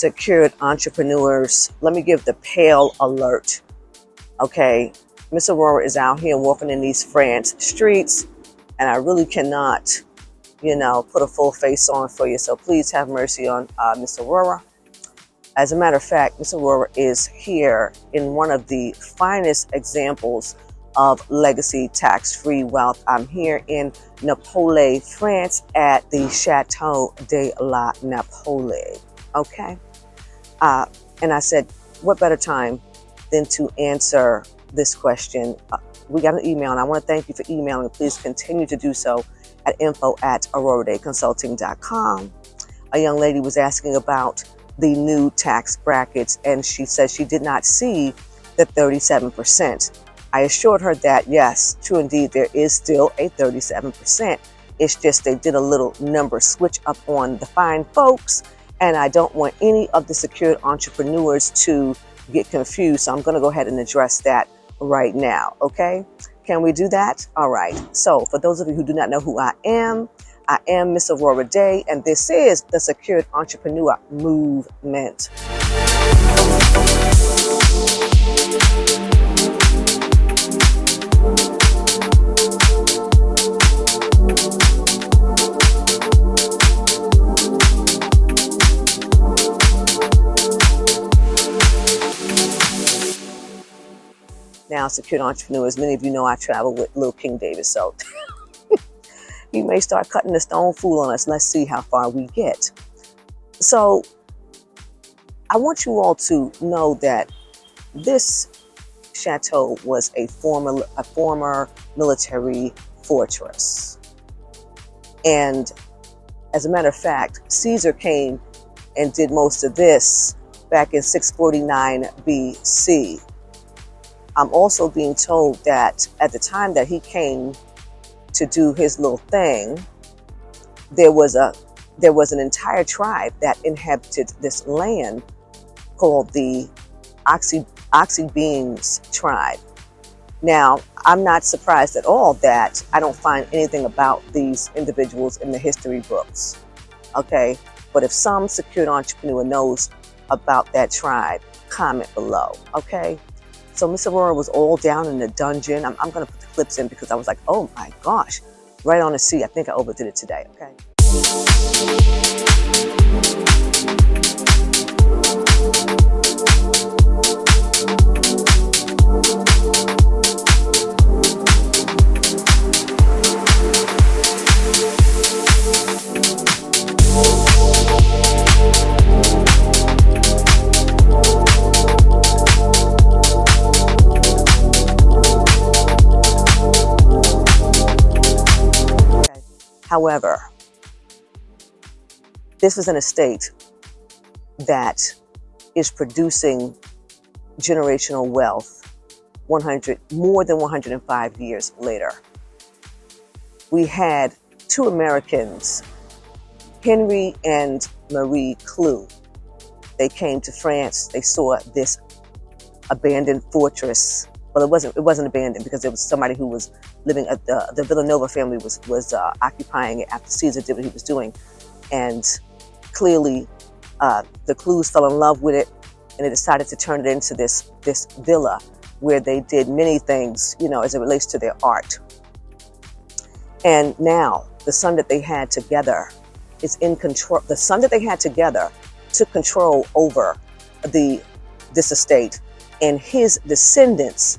secured entrepreneurs, let me give the pale alert. Okay, Miss Aurorah is out here walking in these France streets, and I really cannot, put a full face on for you. So please have mercy on Miss Aurorah. As a matter of fact, Miss Aurorah is here in one of the finest examples of legacy tax-free wealth. I'm here in Naples, France, at the Chateau de la Napole. Okay, and I said, what better time than to answer this question? We got an email, and I want to thank you for emailing. Please continue to do so at info@aurorahdayconsulting.com. A young lady was asking about the new tax brackets, and she said she did not see the 37%. I assured her that, yes, true indeed, there is still a 37%. It's just they did a little number switch up on the fine folks, and I don't want any of the secured entrepreneurs to get confused. So I'm going to go ahead and address that right now. Okay, can we do that? All right. So for those of you who do not know who I am Miss Aurorah Dey, and this is the Secured Entrepreneur Movement. Now, secured entrepreneurs, many of you know I travel with Lil King David, so he may start cutting the stone fool on us. Let's see how far we get. So I want you all to know that this chateau was a former military fortress. And as a matter of fact, Caesar came and did most of this back in 649 BC. I'm also being told that at the time that he came to do his little thing, there was an entire tribe that inhabited this land called the Oxybeans tribe. Now, I'm not surprised at all that I don't find anything about these individuals in the history books. Okay, but if some secured entrepreneur knows about that tribe, comment below. Okay. So Miss Aurorah was all down in the dungeon. I'm going to put the clips in because I was like, oh my gosh, right on the sea. I think I overdid it today, okay? However, this is an estate that is producing generational wealth more than 105 years later. We had two Americans, Henry and Marie Clou. They came to France. They saw this abandoned fortress. Well, it wasn't abandoned because there was somebody who was living at the Villanova family was occupying it after Caesar did what he was doing. And clearly the Cloos fell in love with it, and they decided to turn it into this villa where they did many things, as it relates to their art. And now the son that they had together is in control. The son that they had together took control over this estate, and his descendants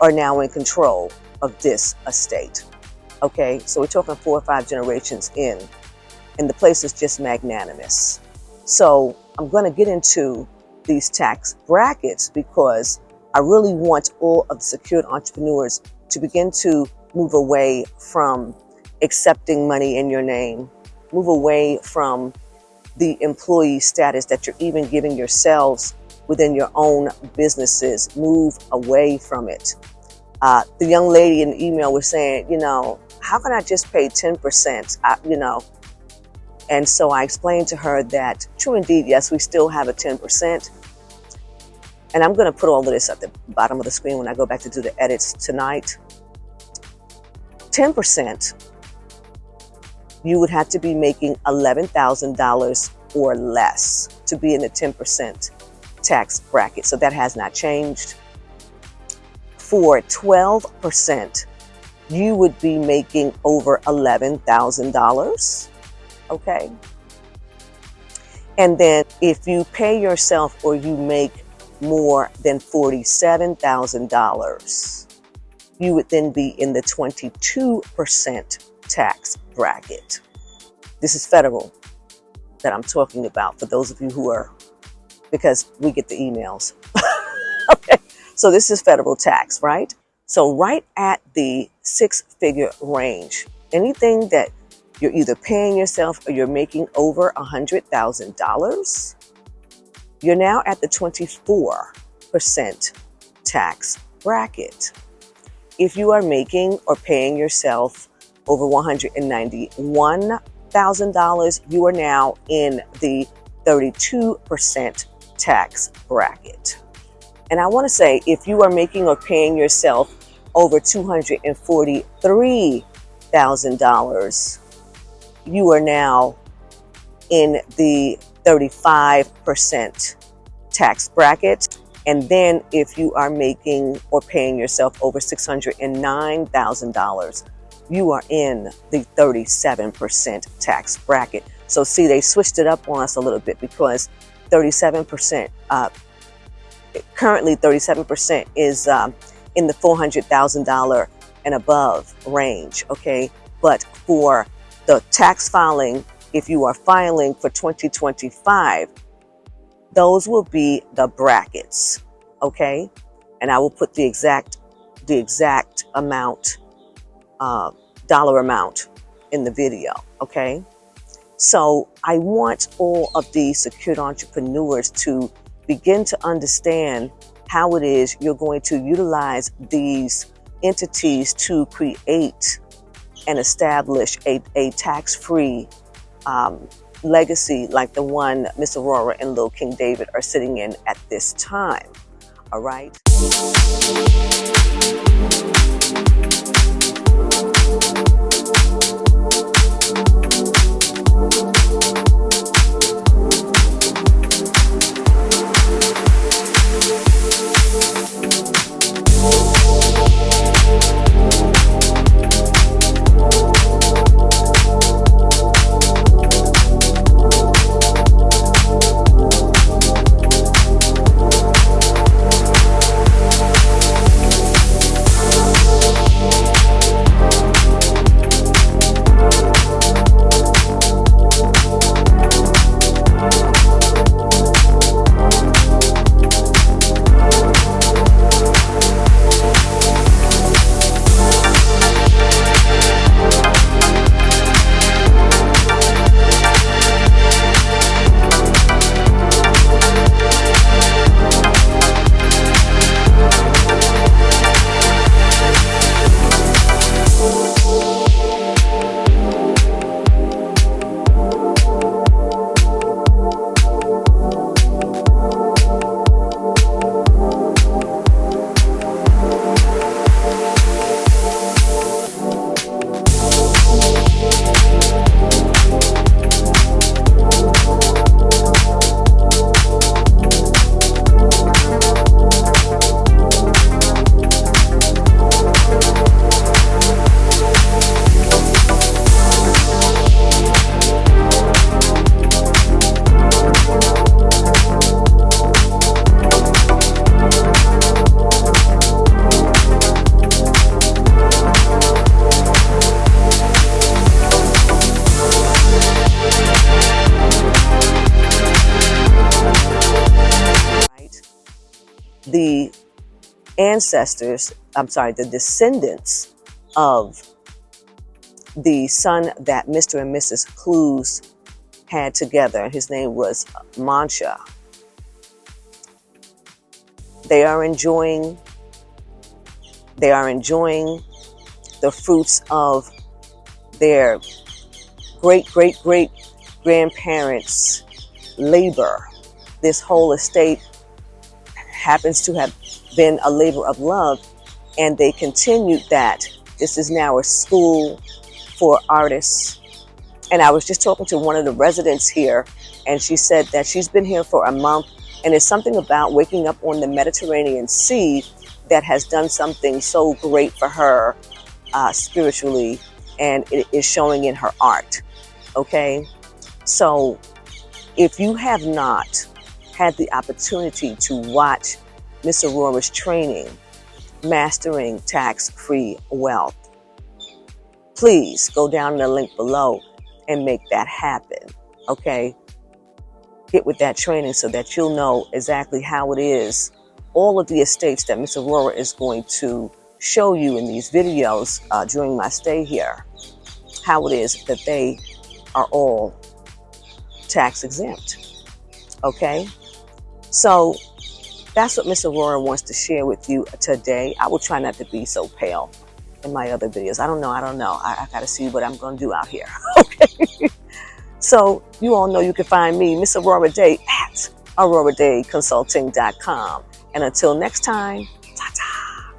are now in control of this estate. Okay, so we're talking 4 or 5 generations in, and the place is just magnanimous. So I'm going to get into these tax brackets because I really want all of the secured entrepreneurs to begin to move away from accepting money in your name, move away from the employee status that you're even giving yourselves within your own businesses. Move away from it. The young lady in the email was saying, how can I just pay 10%? And so I explained to her that, true indeed, yes, we still have a 10%. And I'm going to put all of this at the bottom of the screen when I go back to do the edits tonight. 10%, you would have to be making $11,000 or less. to be in the 10% tax bracket. So that has not changed. For 12%, you would be making over $11,000. Okay. And then if you pay yourself or you make more than $47,000, you would then be in the 22% tax bracket. This is federal that I'm talking about for those of you who are, because we get the emails. Okay. So this is federal tax, right? So right at the 6-figure range, anything that you're either paying yourself or you're making over $100,000, you're now at the 24% tax bracket. If you are making or paying yourself over $191,000, you are now in the 32% tax bracket. And I want to say, if you are making or paying yourself over $243,000, you are now in the 35% tax bracket. And then if you are making or paying yourself over $609,000, you are in the 37% tax bracket. So see, they switched it up on us a little bit, because 37%, currently 37% is in the $400,000 and above range, okay? But for the tax filing, if you are filing for 2025, those will be the brackets, okay? And I will put the exact amount, dollar amount in the video, okay? So I want all of these secured entrepreneurs to begin to understand how it is you're going to utilize these entities to create and establish a tax-free legacy like the one Miss Aurorah and Lil King David are sitting in at this time. All right. The the descendants of the son that Mr. and Mrs. Clues had together. His name was Mancha. They are enjoying the fruits of their great grandparents' labor. This whole estate happens to have been a labor of love, and they continued that. This is now a school for artists. And I was just talking to one of the residents here And she said that she's been here for a month, and it's something about waking up on the Mediterranean Sea that has done something so great for her spiritually, and it is showing in her art. Okay, so if you have not had the opportunity to watch Miss Aurorah's training, Mastering Tax-Free Wealth, please go down the link below and make that happen. Okay, get with that training so that you'll know exactly how it is. All of the estates that Miss Aurorah is going to show you in these videos during my stay here, how it is that they are all tax exempt. Okay, so that's what Miss Aurorah wants to share with you today. I will try not to be so pale in my other videos. I don't know. I got to see what I'm going to do out here. Okay. So you all know you can find me, Miss Aurorah Dey, at AurorahDayConsulting.com. And until next time, ta-ta.